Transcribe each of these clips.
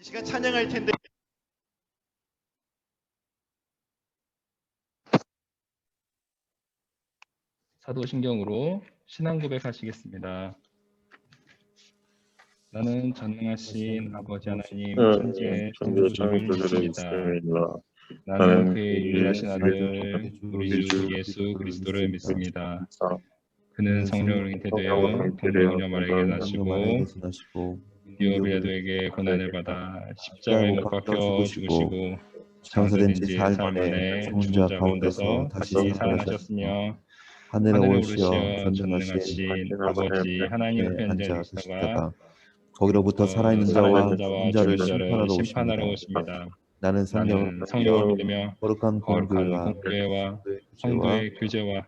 이 시간 찬양할 텐데 사도신경으로 신앙 고백하시겠습니다. 나는 전능하신 아버지 하나님 천지의 창조주를 믿습니다. 나는 그의 유일하신 아들 우리 주 예수 그리스도를 믿습니다. 그는 성령으로 잉태되어 동정녀 마리아에게 나시고 디오 빌라도에게 고난을 받아 십자가에 못 박혀 죽으시고 장사된 지 사흘 만에 죽은 자 가운데서 다시 살아나셨으며 하늘에 오르시어 전능하신 아버지 하나님 옆에 앉아 계시다가 거기로부터 살아있는 자와 죽은 자를 심판하러 오십니다. 오십니다. 나는 나는 성령을 성령을 믿으며 거룩한 거룩한 공교회와 공교회와 성도의 교제와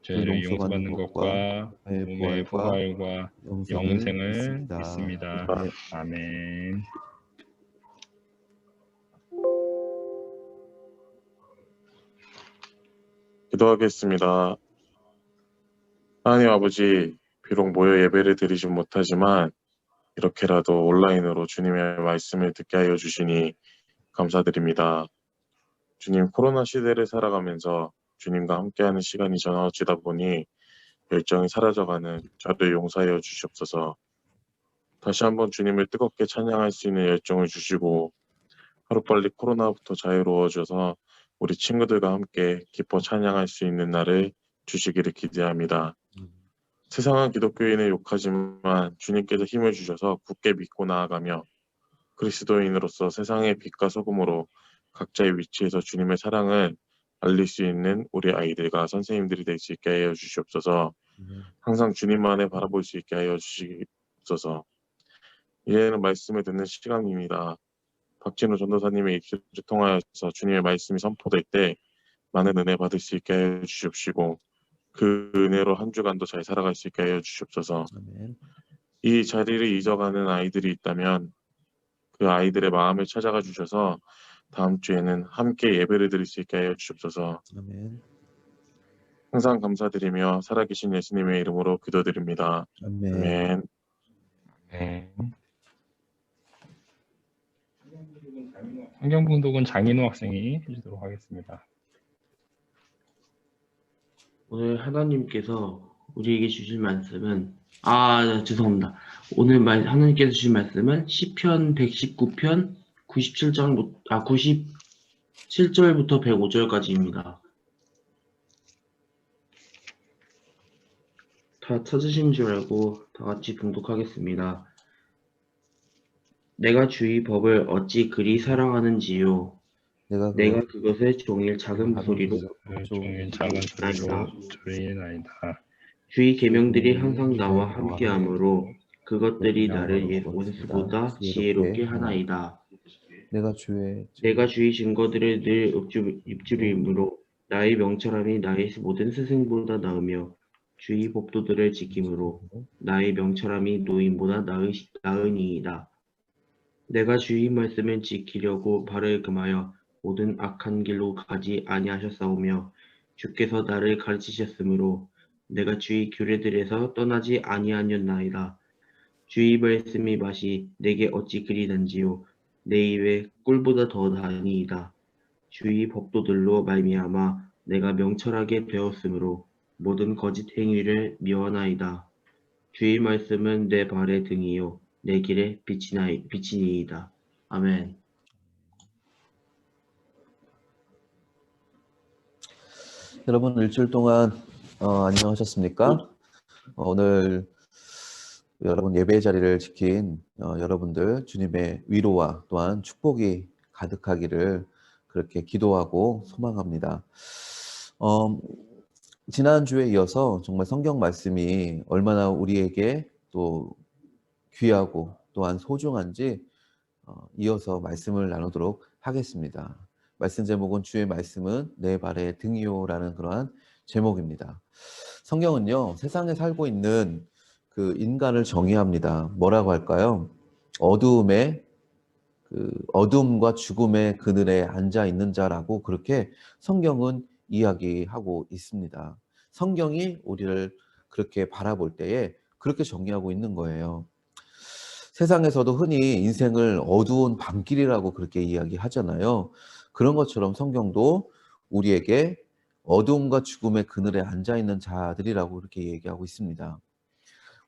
죄를 용서받는 것과 몸의 부활과 영생을 믿습니다. 아멘. 기도하겠습니다. 하나님 아버지, 비록 모여 예배를 드리지 못하지만 이렇게라도 온라인으로 주님의 말씀을 듣게 하여 주시니 감사드립니다. 주님, 코로나 시대를 살아가면서 주님과 함께하는 시간이 전화오지다 보니 열정이 사라져가는 저를 용서하여 주시옵소서. 다시 한번 주님을 뜨겁게 찬양할 수 있는 열정을 주시고 하루빨리 코로나부터 자유로워져서 우리 친구들과 함께 기뻐 찬양할 수 있는 날을 주시기를 기대합니다. 세상은 기독교인을 욕하지만 주님께서 힘을 주셔서 굳게 믿고 나아가며 그리스도인으로서 세상의 빛과 소금으로 각자의 위치에서 주님의 사랑을 알릴 수 있는 우리 아이들과 선생님들이 될 수 있게 하여 주시옵소서. 항상 주님만을 바라볼 수 있게 하여 주시옵소서. 이제는 말씀을 듣는 시간입니다. 박진우 전도사님의 입술을 통하여서 주님의 말씀이 선포될 때 많은 은혜 받을 수 있게 하여 주시옵시고 그 은혜로 한 주간도 잘 살아갈 수 있게 하여 주시옵소서. 아멘. 이 자리를 잊어가는 아이들이 있다면 그 아이들의 마음을 찾아가 주셔서 다음 주에는 함께 예배를 드릴 수 있게 하여 주시옵소서. 아멘. 항상 감사드리며 살아계신 예수님의 이름으로 기도드립니다. 아멘. 아멘. 네. 성경봉독은 장인호 학생이 해주도록 하겠습니다. 오늘 하나님께서 우리에게 주실 말씀은 죄송합니다. 오늘 하나님께서 주신 말씀은 시편 119편 97절부터 105절까지입니다. 다 찾으신 줄 알고 다 같이 봉독하겠습니다. 내가 주의 법을 어찌 그리 사랑하는지요. 내가 그것을 종일 작은 소리로 드리나이다. 주의 계명들이 항상 나와 함께하므로 그것들이 나를 원수보다 지혜롭게 하나이다. 내가 주의 증거들을 늘 입주림으로 나의 명철함이 나의 모든 스승보다 나으며 주의 법도들을 지킴으로 나의 명철함이 노인보다 나으니이다. 내가 주의 말씀을 지키려고 발을 금하여 모든 악한 길로 가지 아니하셨사오며 주께서 나를 가르치셨으므로 내가 주의 규례들에서 떠나지 아니하였나이다. 주의 말씀이 맛이 내게 어찌 그리 단지요 내 입에 꿀보다 더 다니이다. 주의 법도들로 말미암아 내가 명철하게 되었으므로 모든 거짓 행위를 미워하나이다. 주의 말씀은 내 발의 등이요 내 길에 빛이니이다. 아멘. 여러분 일주일 동안 안녕하셨습니까? 오늘 여러분 예배 자리를 지킨 여러분들 주님의 위로와 또한 축복이 가득하기를 그렇게 기도하고 소망합니다. 지난주에 이어서 정말 성경 말씀이 얼마나 우리에게 또 귀하고 또한 소중한지 이어서 말씀을 나누도록 하겠습니다. 말씀 제목은 주의 말씀은 내 발의 등이요라는 그러한 제목입니다. 성경은요, 세상에 살고 있는 그 인간을 정의합니다. 뭐라고 할까요? 어둠과 죽음의 그늘에 앉아 있는 자라고 그렇게 성경은 이야기하고 있습니다. 성경이 우리를 그렇게 바라볼 때에 그렇게 정의하고 있는 거예요. 세상에서도 흔히 인생을 어두운 밤길이라고 그렇게 이야기하잖아요. 그런 것처럼 성경도 우리에게 어두움과 죽음의 그늘에 앉아있는 자들이라고 그렇게 얘기하고 있습니다.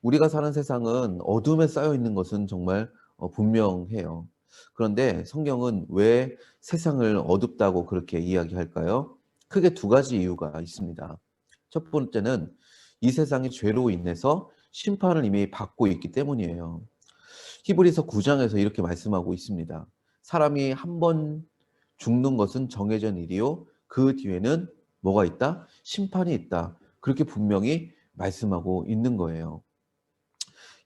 우리가 사는 세상은 어둠에 쌓여 있는 것은 정말 분명해요. 그런데 성경은 왜 세상을 어둡다고 그렇게 이야기할까요? 크게 두 가지 이유가 있습니다. 첫 번째는 이 세상이 죄로 인해서 심판을 이미 받고 있기 때문이에요. 히브리서 9장에서 이렇게 말씀하고 있습니다. 사람이 한 번 죽는 것은 정해진 일이요. 그 뒤에는 뭐가 있다? 심판이 있다. 그렇게 분명히 말씀하고 있는 거예요.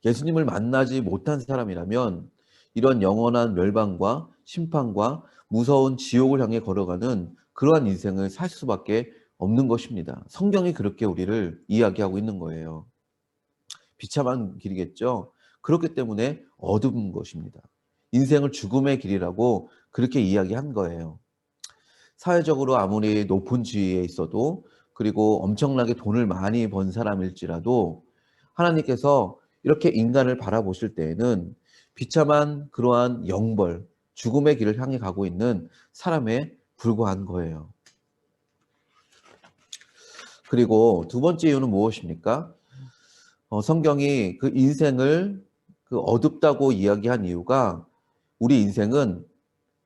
예수님을 만나지 못한 사람이라면 이런 영원한 멸망과 심판과 무서운 지옥을 향해 걸어가는 그러한 인생을 살 수밖에 없는 것입니다. 성경이 그렇게 우리를 이야기하고 있는 거예요. 비참한 길이겠죠. 그렇기 때문에 어두운 것입니다. 인생을 죽음의 길이라고 그렇게 이야기한 거예요. 사회적으로 아무리 높은 지위에 있어도 그리고 엄청나게 돈을 많이 번 사람일지라도 하나님께서 이렇게 인간을 바라보실 때에는 비참한 그러한 영벌, 죽음의 길을 향해 가고 있는 사람에 불과한 거예요. 그리고 두 번째 이유는 무엇입니까? 성경이 그 인생을 그 어둡다고 이야기한 이유가 우리 인생은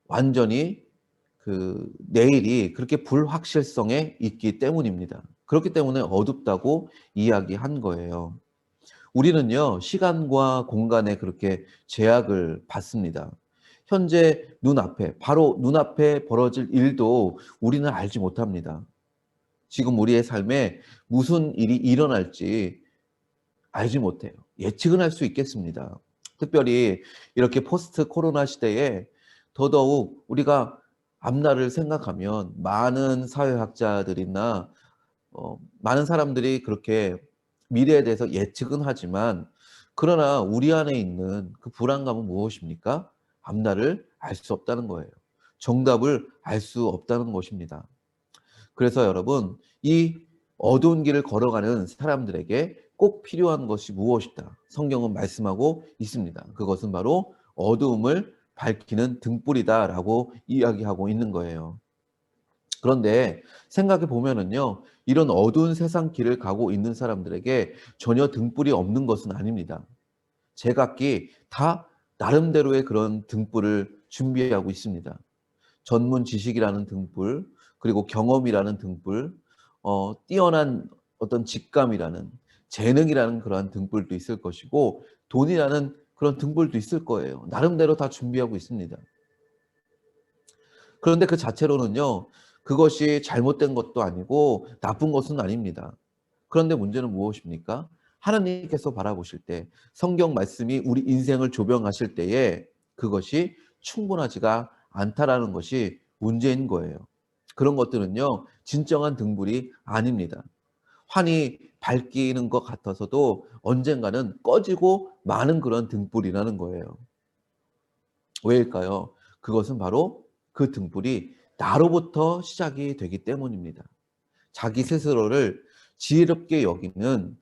완전히 그 내일이 그렇게 불확실성에 있기 때문입니다. 그렇기 때문에 어둡다고 이야기한 거예요. 우리는요, 시간과 공간에 그렇게 제약을 받습니다. 현재 눈앞에, 바로 눈앞에 벌어질 일도 우리는 알지 못합니다. 지금 우리의 삶에 무슨 일이 일어날지 알지 못해요. 예측은 할 수 있겠습니다. 특별히 이렇게 포스트 코로나 시대에 더더욱 우리가 앞날을 생각하면 많은 사회학자들이나 많은 사람들이 그렇게 미래에 대해서 예측은 하지만 그러나 우리 안에 있는 그 불안감은 무엇입니까? 앞날을 알 수 없다는 거예요. 정답을 알 수 없다는 것입니다. 그래서 여러분, 이 어두운 길을 걸어가는 사람들에게 꼭 필요한 것이 무엇이다? 성경은 말씀하고 있습니다. 그것은 바로 어두움을 밝히는 등불이다라고 이야기하고 있는 거예요. 그런데 생각해 보면은요, 이런 어두운 세상 길을 가고 있는 사람들에게 전혀 등불이 없는 것은 아닙니다. 제각기 다 나름대로의 그런 등불을 준비하고 있습니다. 전문 지식이라는 등불, 그리고 경험이라는 등불, 뛰어난 어떤 직감이라는, 재능이라는 그러한 등불도 있을 것이고, 돈이라는 그런 등불도 있을 거예요. 나름대로 다 준비하고 있습니다. 그런데 그 자체로는요, 그것이 잘못된 것도 아니고 나쁜 것은 아닙니다. 그런데 문제는 무엇입니까? 하나님께서 바라보실 때, 성경 말씀이 우리 인생을 조명하실 때에 그것이 충분하지가 않다라는 것이 문제인 거예요. 그런 것들은요, 진정한 등불이 아닙니다. 환히 밝히는 것 같아서도 언젠가는 꺼지고 마는 그런 등불이라는 거예요. 왜일까요? 그것은 바로 그 등불이 나로부터 시작이 되기 때문입니다. 자기 스스로를 지혜롭게 여기는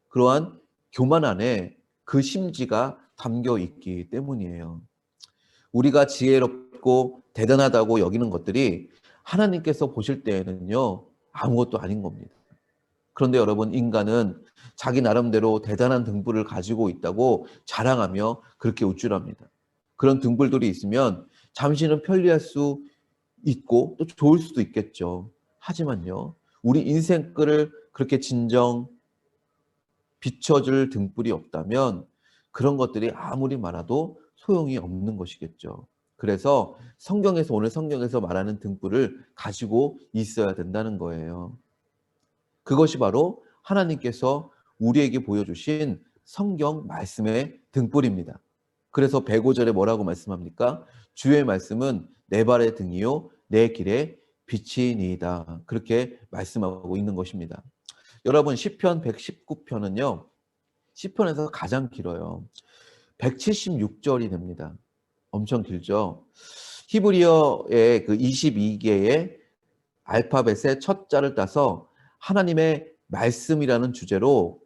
그러한 교만 안에 그 심지가 담겨 있기 때문이에요. 우리가 지혜롭고 대단하다고 여기는 것들이 하나님께서 보실 때에는요, 아무것도 아닌 겁니다. 그런데 여러분, 인간은 자기 나름대로 대단한 등불을 가지고 있다고 자랑하며 그렇게 우쭐합니다. 그런 등불들이 있으면 잠시는 편리할 수 있고 또 좋을 수도 있겠죠. 하지만요, 우리 인생길을 그렇게 진정 비춰줄 등불이 없다면 그런 것들이 아무리 많아도 소용이 없는 것이겠죠. 그래서 오늘 성경에서 말하는 등불을 가지고 있어야 된다는 거예요. 그것이 바로 하나님께서 우리에게 보여주신 성경 말씀의 등불입니다. 그래서 105절에 뭐라고 말씀합니까? 주의 말씀은 내 발의 등이요 내 길의 빛이니이다. 그렇게 말씀하고 있는 것입니다. 여러분, 시편 119편은요. 시편에서 가장 길어요. 176절이 됩니다. 엄청 길죠. 히브리어의 그 22개의 알파벳의 첫 자를 따서 하나님의 말씀이라는 주제로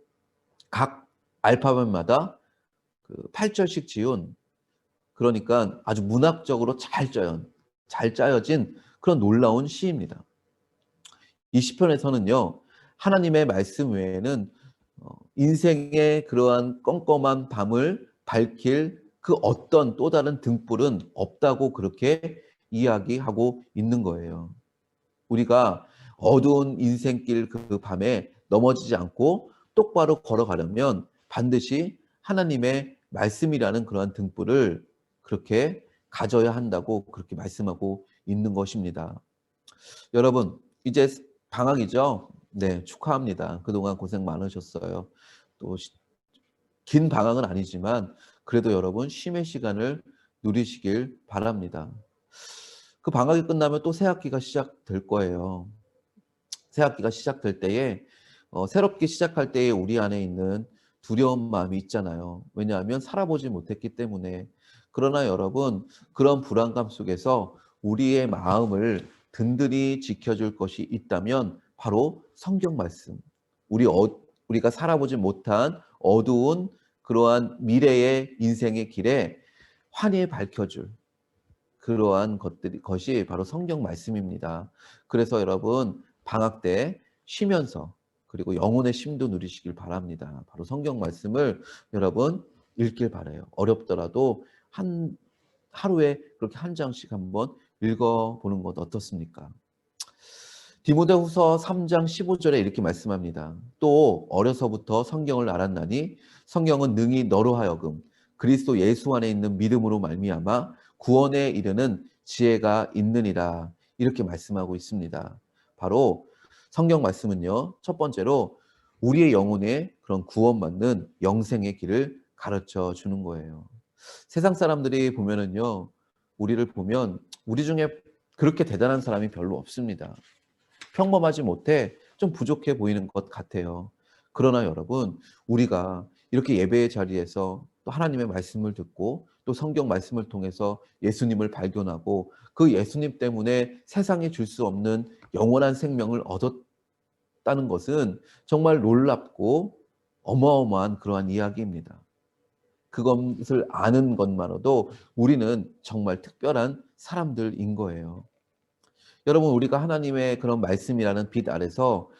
각 알파벳마다 그 8절씩 지은, 그러니까 아주 문학적으로 잘 짜여진 그런 놀라운 시입니다. 이 시편에서는요, 하나님의 말씀 외에는 인생의 그러한 껌껌한 밤을 밝힐 그 어떤 또 다른 등불은 없다고 그렇게 이야기하고 있는 거예요. 우리가 어두운 인생길 그 밤에 넘어지지 않고 똑바로 걸어가려면 반드시 하나님의 말씀이라는 그러한 등불을 그렇게 가져야 한다고 그렇게 말씀하고 있는 것입니다. 여러분, 이제 방학이죠? 네, 축하합니다. 그동안 고생 많으셨어요. 또 긴 방학은 아니지만 그래도 여러분 쉼의 시간을 누리시길 바랍니다. 그 방학이 끝나면 또 새 학기가 시작될 거예요. 새 학기가 시작될 때에 새롭게 시작할 때에 우리 안에 있는 두려운 마음이 있잖아요. 왜냐하면 살아보지 못했기 때문에. 그러나 여러분, 그런 불안감 속에서 우리의 마음을 든든히 지켜줄 것이 있다면 바로 성경 말씀. 우리가 살아보지 못한 어두운 그러한 미래의 인생의 길에 환히 밝혀줄 그러한 것이 바로 성경 말씀입니다. 그래서 여러분 방학 때 쉬면서 그리고 영혼의 쉼도 누리시길 바랍니다. 바로 성경 말씀을 여러분 읽길 바라요. 어렵더라도 하루에 그렇게 한 장씩 한번 읽어보는 것 어떻습니까? 디모데후서 3장 15절에 이렇게 말씀합니다. 또 어려서부터 성경을 알았나니 성경은 능히 너로 하여금 그리스도 예수 안에 있는 믿음으로 말미암아 구원에 이르는 지혜가 있느니라. 이렇게 말씀하고 있습니다. 바로 성경 말씀은요, 첫 번째로 우리의 영혼에 그런 구원받는 영생의 길을 가르쳐 주는 거예요. 세상 사람들이 보면은요, 우리를 보면 우리 중에 그렇게 대단한 사람이 별로 없습니다. 평범하지 못해 좀 부족해 보이는 것 같아요. 그러나 여러분, 우리가 이렇게 예배의 자리에서 또 하나님의 말씀을 듣고 또 성경 말씀을 통해서 예수님을 발견하고 그 예수님 때문에 세상에 줄 수 없는 영원한 생명을 얻었다는 것은 정말 놀랍고 어마어마한 그러한 이야기입니다. 그것을 아는 것만으로도 우리는 정말 특별한 사람들인 거예요. 여러분, 우리가 하나님의 그런 말씀이라는 빛 아래서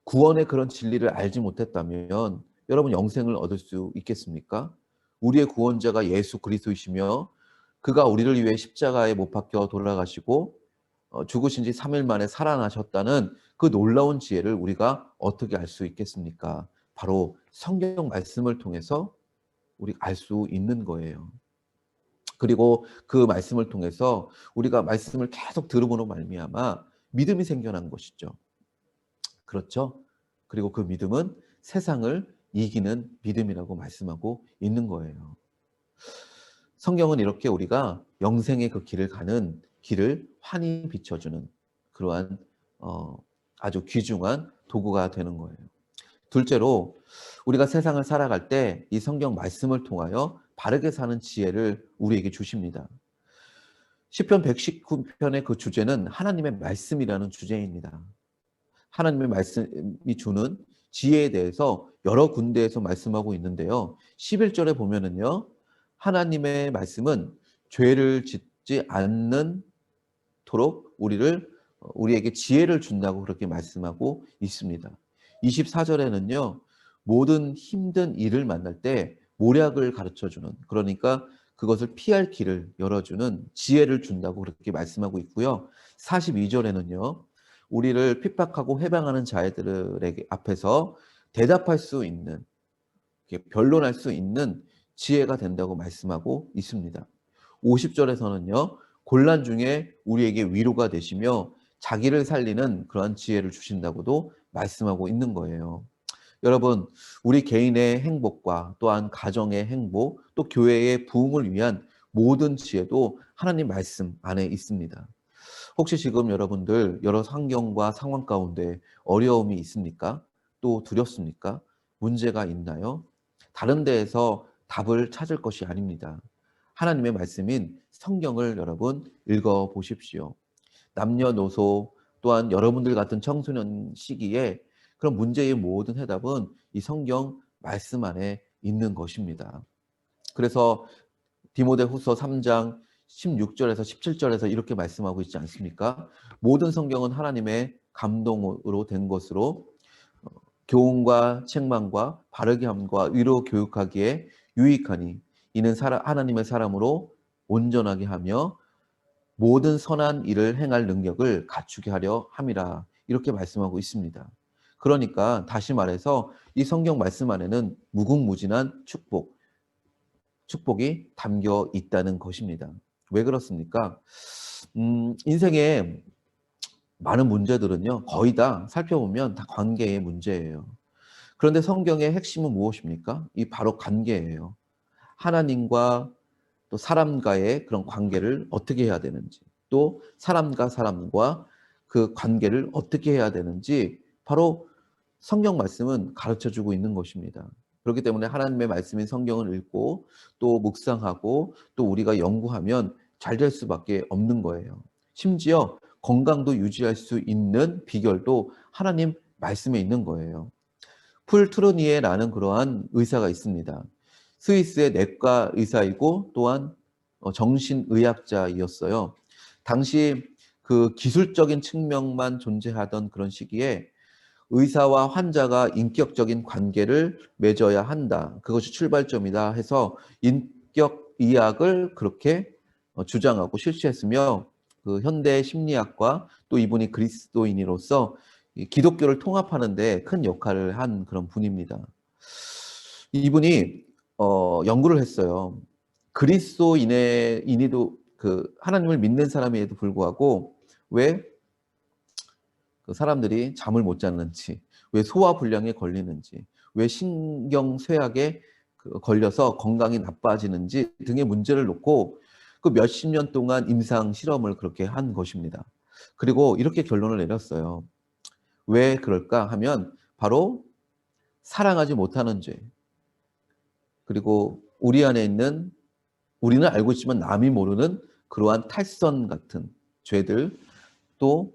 구원의 그런 진리를 알지 못했다면 여러분 영생을 얻을 수 있겠습니까? 우리의 구원자가 예수 그리스도이시며 그가 우리를 위해 십자가에 못 박혀 돌아가시고 죽으신 지 3일 만에 살아나셨다는 그 놀라운 지혜를 우리가 어떻게 알 수 있겠습니까? 바로 성경 말씀을 통해서 우리가 알 수 있는 거예요. 그리고 그 말씀을 통해서 우리가 말씀을 계속 들음으로 말미암아 믿음이 생겨난 것이죠. 그렇죠? 그리고 그 믿음은 세상을 이기는 믿음이라고 말씀하고 있는 거예요. 성경은 이렇게 우리가 영생의 그 길을 가는 길을 환히 비춰주는 그러한 아주 귀중한 도구가 되는 거예요. 둘째로 우리가 세상을 살아갈 때 이 성경 말씀을 통하여 바르게 사는 지혜를 우리에게 주십니다. 시편 119편의 그 주제는 하나님의 말씀이라는 주제입니다. 하나님의 말씀이 주는 지혜에 대해서 여러 군데에서 말씀하고 있는데요. 11절에 보면은요, 하나님의 말씀은 죄를 짓지 않도록 우리에게 지혜를 준다고 그렇게 말씀하고 있습니다. 24절에는요, 모든 힘든 일을 만날 때 모략을 가르쳐주는, 그러니까 그것을 피할 길을 열어주는 지혜를 준다고 그렇게 말씀하고 있고요. 42절에는요, 우리를 핍박하고 해방하는 자들에게 앞에서 대답할 수 있는, 변론할 수 있는 지혜가 된다고 말씀하고 있습니다. 50절에서는요, 곤란 중에 우리에게 위로가 되시며 자기를 살리는 그러한 지혜를 주신다고도 말씀하고 있는 거예요. 여러분, 우리 개인의 행복과 또한 가정의 행복, 또 교회의 부흥을 위한 모든 지혜도 하나님 말씀 안에 있습니다. 혹시 지금 여러분들 여러 환경과 상황 가운데 어려움이 있습니까? 또 두렵습니까? 문제가 있나요? 다른 데에서 답을 찾을 것이 아닙니다. 하나님의 말씀인 성경을 여러분 읽어보십시오. 남녀노소 또한 여러분들 같은 청소년 시기에 그런 문제의 모든 해답은 이 성경 말씀 안에 있는 것입니다. 그래서 디모데후서 3장 16절에서 17절에서 이렇게 말씀하고 있지 않습니까? 모든 성경은 하나님의 감동으로 된 것으로 교훈과 책망과 바르게 함과 위로 교육하기에 유익하니 이는 하나님의 사람으로 온전하게 하며 모든 선한 일을 행할 능력을 갖추게 하려 함이라, 이렇게 말씀하고 있습니다. 그러니까 다시 말해서 이 성경 말씀 안에는 무궁무진한 축복이 담겨 있다는 것입니다. 왜 그렇습니까? 인생에 많은 문제들은요, 거의 다 살펴보면 다 관계의 문제예요. 그런데 성경의 핵심은 무엇입니까? 이 바로 관계예요. 하나님과 또 사람과의 그런 관계를 어떻게 해야 되는지, 또 사람과 사람과 그 관계를 어떻게 해야 되는지 바로 성경 말씀은 가르쳐주고 있는 것입니다. 그렇기 때문에 하나님의 말씀인 성경을 읽고 또 묵상하고 또 우리가 연구하면 잘 될 수밖에 없는 거예요. 심지어 건강도 유지할 수 있는 비결도 하나님 말씀에 있는 거예요. 풀 트루니에라는 그러한 의사가 있습니다. 스위스의 내과 의사이고 또한 정신의학자이었어요. 당시 그 기술적인 측면만 존재하던 그런 시기에 의사와 환자가 인격적인 관계를 맺어야 한다, 그것이 출발점이다 해서 인격의학을 그렇게 주장하고 실시했으며, 그 현대 심리학과 또 이분이 그리스도인으로서 기독교를 통합하는 데 큰 역할을 한 그런 분입니다. 이분이 연구를 했어요. 그리스도인이도 그 하나님을 믿는 사람에도 불구하고 왜 그 사람들이 잠을 못 자는지, 왜 소화불량에 걸리는지, 왜 신경쇠약에 걸려서 건강이 나빠지는지 등의 문제를 놓고 그 몇십 년 동안 임상 실험을 그렇게 한 것입니다. 그리고 이렇게 결론을 내렸어요. 왜 그럴까 하면 바로 사랑하지 못하는 죄, 그리고 우리 안에 있는, 우리는 알고 있지만 남이 모르는 그러한 탈선 같은 죄들, 또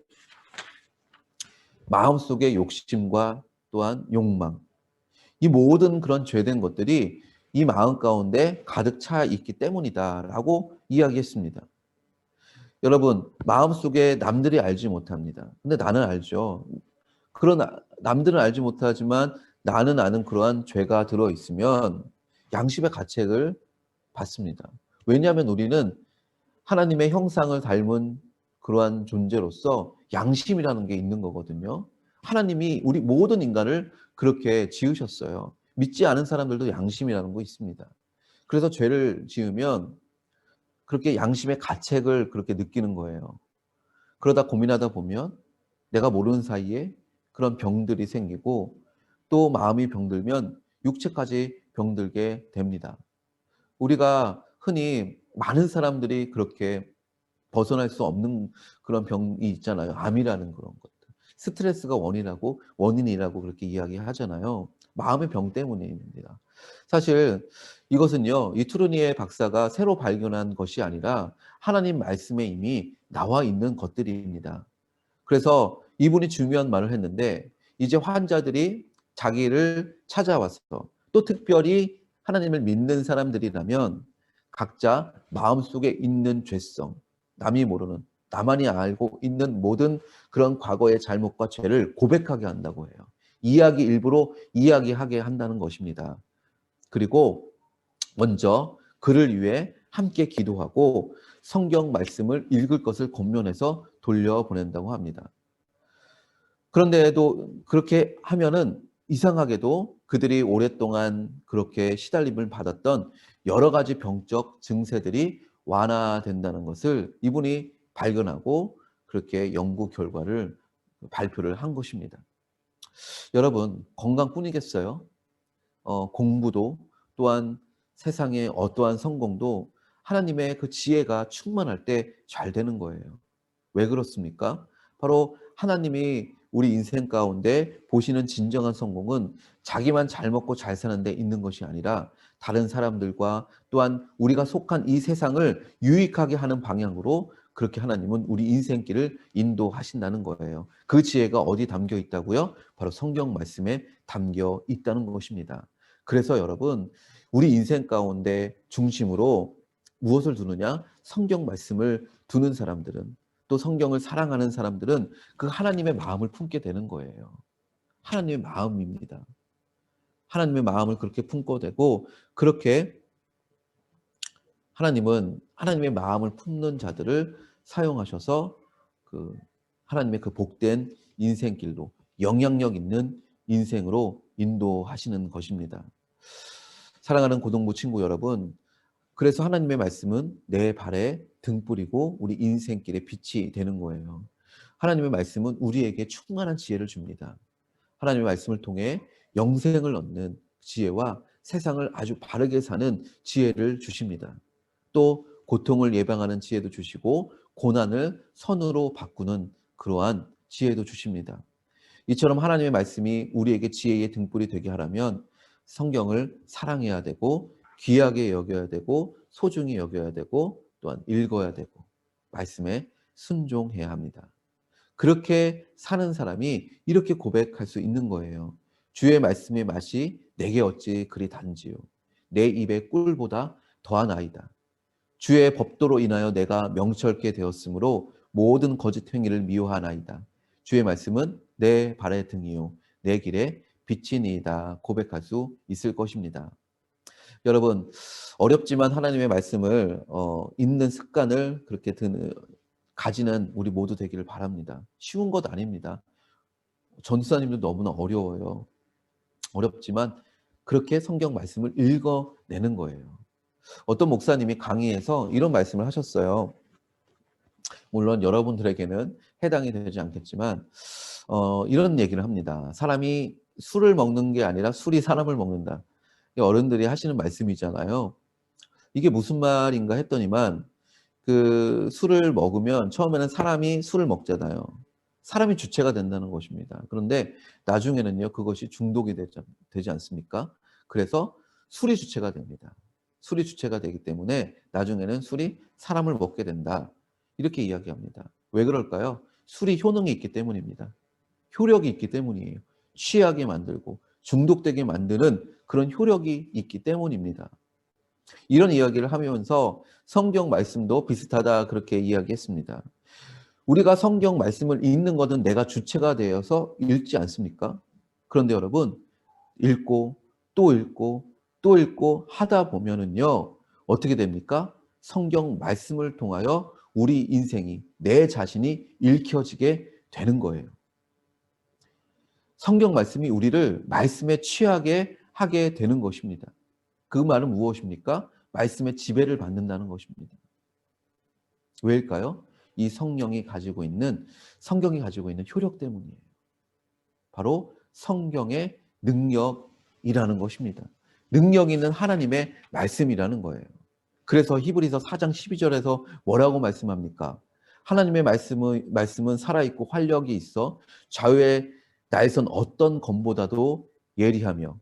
마음속의 욕심과 또한 욕망, 이 모든 그런 죄된 것들이 이 마음 가운데 가득 차 있기 때문이다라고 이야기했습니다. 여러분, 마음속에 남들이 알지 못합니다. 근데 나는 알죠. 그러나 남들은 알지 못하지만 나는 아는 그러한 죄가 들어있으면 양심의 가책을 받습니다. 왜냐하면 우리는 하나님의 형상을 닮은 그러한 존재로서 양심이라는 게 있는 거거든요. 하나님이 우리 모든 인간을 그렇게 지으셨어요. 믿지 않은 사람들도 양심이라는 거 있습니다. 그래서 죄를 지으면 그렇게 양심의 가책을 그렇게 느끼는 거예요. 그러다 고민하다 보면 내가 모르는 사이에 그런 병들이 생기고 또 마음이 병들면 육체까지 병들게 됩니다. 우리가 흔히 많은 사람들이 그렇게 벗어날 수 없는 그런 병이 있잖아요. 암이라는 그런 것들. 스트레스가 원인이라고 그렇게 이야기하잖아요. 마음의 병 때문입니다. 사실 이것은요, 이 트루니에 박사가 새로 발견한 것이 아니라 하나님 말씀에 이미 나와 있는 것들입니다. 그래서 이분이 중요한 말을 했는데, 이제 환자들이 자기를 찾아와서 또 특별히 하나님을 믿는 사람들이라면 각자 마음속에 있는 죄성, 남이 모르는, 나만이 알고 있는 모든 그런 과거의 잘못과 죄를 고백하게 한다고 해요. 일부러 이야기하게 한다는 것입니다. 그리고 먼저 그를 위해 함께 기도하고 성경 말씀을 읽을 것을 권면해서 돌려보낸다고 합니다. 그런데도 그렇게 하면은 이상하게도 그들이 오랫동안 그렇게 시달림을 받았던 여러 가지 병적 증세들이 완화된다는 것을 이분이 발견하고 그렇게 연구 결과를 발표를 한 것입니다. 여러분, 건강뿐이겠어요? 공부도 또한 세상의 어떠한 성공도 하나님의 그 지혜가 충만할 때 잘 되는 거예요. 왜 그렇습니까? 바로 하나님이 우리 인생 가운데 보시는 진정한 성공은 자기만 잘 먹고 잘 사는 데 있는 것이 아니라 다른 사람들과 또한 우리가 속한 이 세상을 유익하게 하는 방향으로 그렇게 하나님은 우리 인생길을 인도하신다는 거예요. 그 지혜가 어디 담겨 있다고요? 바로 성경 말씀에 담겨 있다는 것입니다. 그래서 여러분, 우리 인생 가운데 중심으로 무엇을 두느냐? 성경 말씀을 두는 사람들은, 또 성경을 사랑하는 사람들은 그 하나님의 마음을 품게 되는 거예요. 하나님의 마음입니다. 하나님의 마음을 그렇게 품고 되고, 그렇게 하나님은 하나님의 마음을 품는 자들을 사용하셔서 그 하나님의 그 복된 인생길로, 영향력 있는 인생으로 인도하시는 것입니다. 사랑하는 고등부 친구 여러분, 그래서 하나님의 말씀은 내 발에 등불이고 우리 인생길의 빛이 되는 거예요. 하나님의 말씀은 우리에게 충만한 지혜를 줍니다. 하나님의 말씀을 통해 영생을 얻는 지혜와 세상을 아주 바르게 사는 지혜를 주십니다. 또 고통을 예방하는 지혜도 주시고 고난을 선으로 바꾸는 그러한 지혜도 주십니다. 이처럼 하나님의 말씀이 우리에게 지혜의 등불이 되게 하려면 성경을 사랑해야 되고 귀하게 여겨야 되고 소중히 여겨야 되고 또한 읽어야 되고 말씀에 순종해야 합니다. 그렇게 사는 사람이 이렇게 고백할 수 있는 거예요. 주의 말씀의 맛이 내게 어찌 그리 단지요. 내 입의 꿀보다 더한 아이다. 주의 법도로 인하여 내가 명철케 되었으므로 모든 거짓 행위를 미워하나이다. 주의 말씀은 내 발의 등이요 내 길에 빛이니이다 고백할 수 있을 것입니다. 여러분, 어렵지만 하나님의 말씀을 읽는 습관을 그렇게 가지는 우리 모두 되기를 바랍니다. 쉬운 것 아닙니다. 전도사님도 너무나 어려워요. 어렵지만 그렇게 성경 말씀을 읽어내는 거예요. 어떤 목사님이 강의에서 이런 말씀을 하셨어요. 물론 여러분들에게는 해당이 되지 않겠지만 이런 얘기를 합니다. 사람이 술을 먹는 게 아니라 술이 사람을 먹는다. 어른들이 하시는 말씀이잖아요. 이게 무슨 말인가 했더니만 그 술을 먹으면 처음에는 사람이 술을 먹잖아요. 사람이 주체가 된다는 것입니다. 그런데 나중에는요, 그것이 중독이 되지 않습니까? 그래서 술이 주체가 됩니다. 술이 주체가 되기 때문에 나중에는 술이 사람을 먹게 된다. 이렇게 이야기합니다. 왜 그럴까요? 술이 효능이 있기 때문입니다. 효력이 있기 때문이에요. 취하게 만들고 중독되게 만드는 그런 효력이 있기 때문입니다. 이런 이야기를 하면서 성경 말씀도 비슷하다 그렇게 이야기했습니다. 우리가 성경 말씀을 읽는 것은 내가 주체가 되어서 읽지 않습니까? 그런데 여러분, 읽고 또 읽고 또 읽고 하다 보면은요, 어떻게 됩니까? 성경 말씀을 통하여 우리 인생이, 내 자신이 읽혀지게 되는 거예요. 성경 말씀이 우리를 말씀에 취하게 하게 되는 것입니다. 그 말은 무엇입니까? 말씀의 지배를 받는다는 것입니다. 왜일까요? 이 성경이 가지고 있는 효력 때문이에요. 바로 성경의 능력이라는 것입니다. 능력 있는 하나님의 말씀이라는 거예요. 그래서 히브리서 4장 12절에서 뭐라고 말씀합니까? 하나님의 말씀은 살아있고 활력이 있어 좌우의 날선 어떤 검보다도 예리하며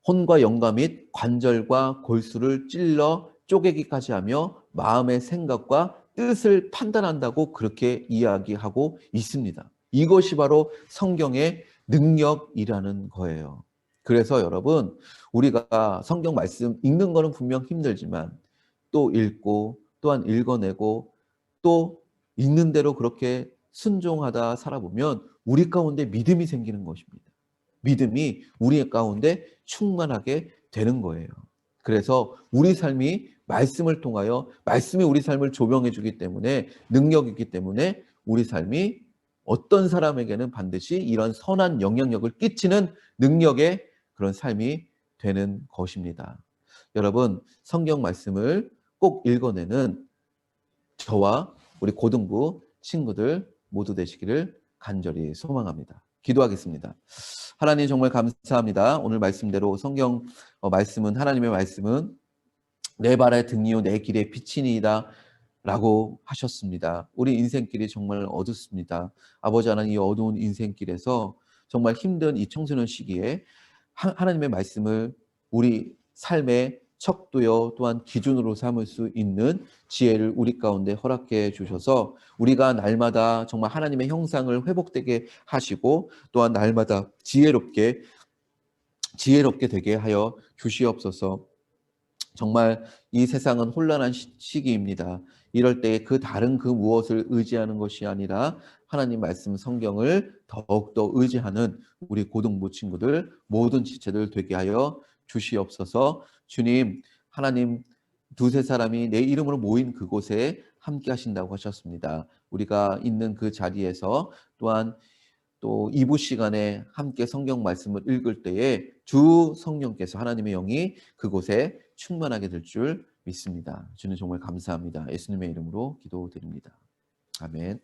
혼과 영과 및 관절과 골수를 찔러 쪼개기까지 하며 마음의 생각과 뜻을 판단한다고 그렇게 이야기하고 있습니다. 이것이 바로 성경의 능력이라는 거예요. 그래서 여러분, 우리가 성경 말씀 읽는 거는 분명 힘들지만 또 읽고 또한 읽어내고 또 읽는 대로 그렇게 순종하다 살아보면 우리 가운데 믿음이 생기는 것입니다. 믿음이 우리 가운데 충만하게 되는 거예요. 그래서 우리 삶이 말씀을 통하여 말씀이 우리 삶을 조명해 주기 때문에 능력이 있기 때문에 우리 삶이 어떤 사람에게는 반드시 이런 선한 영향력을 끼치는 능력의 그런 삶이 되는 것입니다. 여러분, 성경 말씀을 꼭 읽어내는 저와 우리 고등부 친구들 모두 되시기를 간절히 소망합니다. 기도하겠습니다. 하나님 정말 감사합니다. 오늘 말씀대로 성경 말씀은 하나님의 말씀은 내 발의 등이요 내 길의 빛이니이다 라고 하셨습니다. 우리 인생길이 정말 어둡습니다. 아버지 하나님, 이 어두운 인생길에서 정말 힘든 이 청소년 시기에 하나님의 말씀을 우리 삶의 척도요 또한 기준으로 삼을 수 있는 지혜를 우리 가운데 허락해 주셔서 우리가 날마다 정말 하나님의 형상을 회복되게 하시고 또한 날마다 지혜롭게 지혜롭게 되게 하여 주시옵소서. 정말 이 세상은 혼란한 시기입니다. 이럴 때 그 다른 그 무엇을 의지하는 것이 아니라 하나님 말씀 성경을 더욱더 의지하는 우리 고등부 친구들 모든 지체들 되게 하여 주시옵소서. 주님, 하나님 두세 사람이 내 이름으로 모인 그곳에 함께 하신다고 하셨습니다. 우리가 있는 그 자리에서 또한 또 2부 시간에 함께 성경 말씀을 읽을 때에 주 성령께서 하나님의 영이 그곳에 충만하게 될 줄 믿습니다. 주님 정말 감사합니다. 예수님의 이름으로 기도드립니다. 아멘.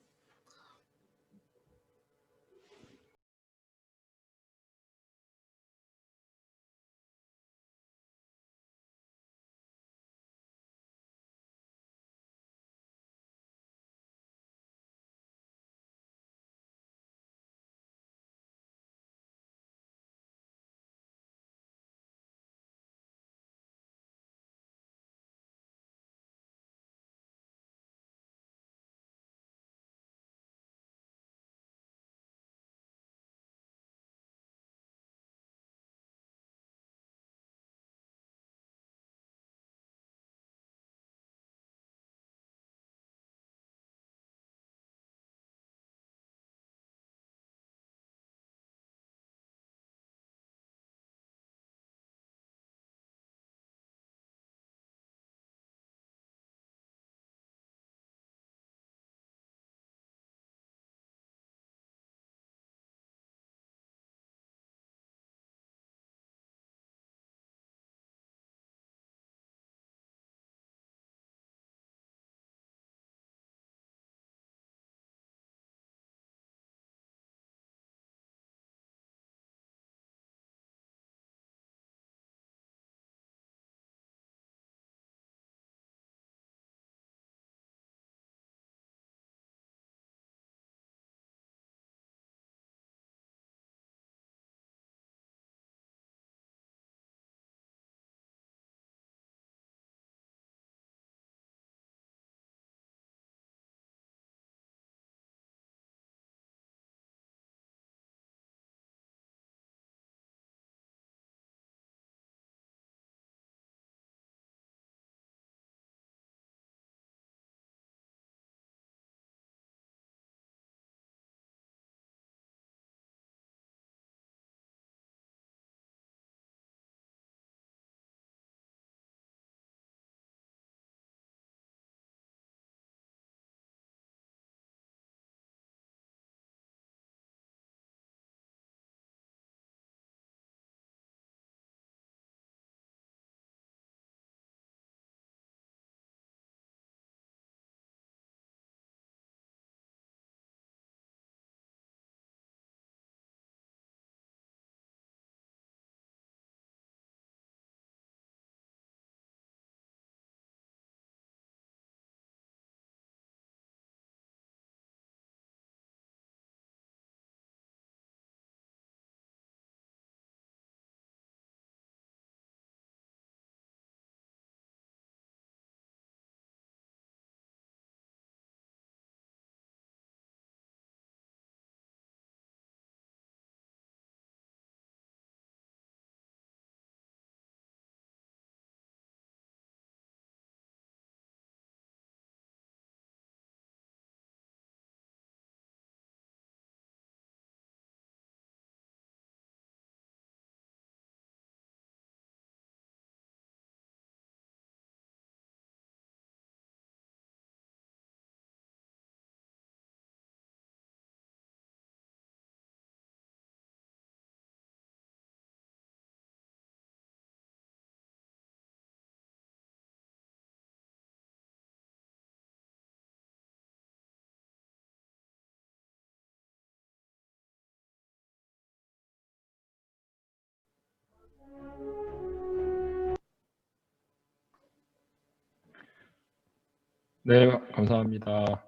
네, 감사합니다.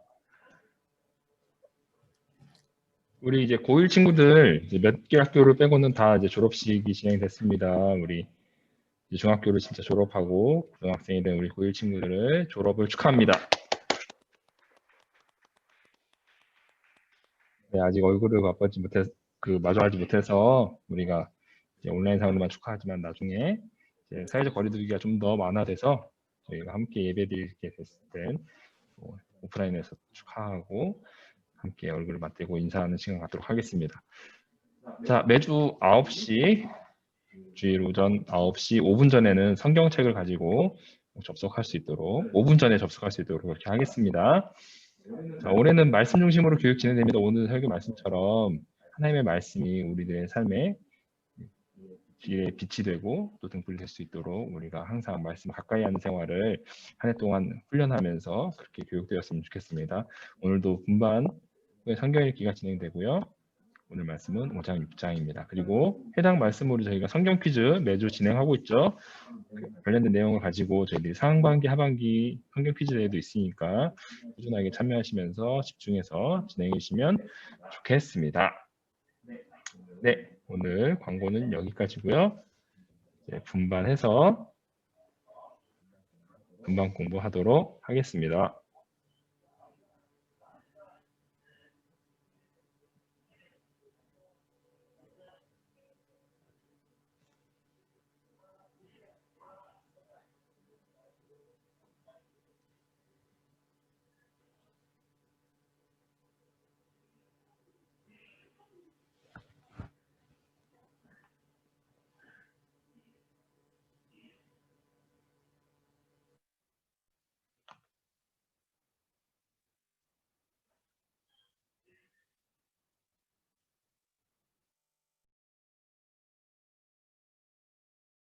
우리 이제 고1 친구들 이제 몇 개 학교를 빼고는 다 이제 졸업식이 진행됐습니다. 우리 이제 중학교를 진짜 졸업하고 고등학생이 된 우리 고1 친구들을 졸업을 축하합니다. 네, 아직 얼굴을 마주하지 못해서 우리가 이제 온라인상으로만 축하하지만 나중에 이제 사회적 거리두기가 좀 더 완화돼서 저희가 함께 예배드리게 됐을 때 오프라인에서 축하하고 함께 얼굴을 맞대고 인사하는 시간 갖도록 하겠습니다. 자, 매주 9시 주일 오전 9시 5분 전에는 성경책을 가지고 접속할 수 있도록 5분 전에 접속할 수 있도록 그렇게 하겠습니다. 자, 올해는 말씀 중심으로 교육 진행됩니다. 오늘 설교 말씀처럼 하나님의 말씀이 우리들의 삶에 뒤에 빛이 되고 또 등불이 될 수 있도록 우리가 항상 말씀 가까이 하는 생활을 한 해 동안 훈련하면서 그렇게 교육되었으면 좋겠습니다. 오늘도 분반 성경 읽기가 진행되고요. 오늘 말씀은 5장 6장입니다. 그리고 해당 말씀으로 저희가 성경 퀴즈 매주 진행하고 있죠. 관련된 내용을 가지고 저희들이 상반기, 하반기 성경 퀴즈 대회도 있으니까 꾸준하게 참여하시면서 집중해서 진행해 주시면 좋겠습니다. 네, 오늘 광고는 여기까지고요. 이제 분반해서 분반 공부하도록 하겠습니다.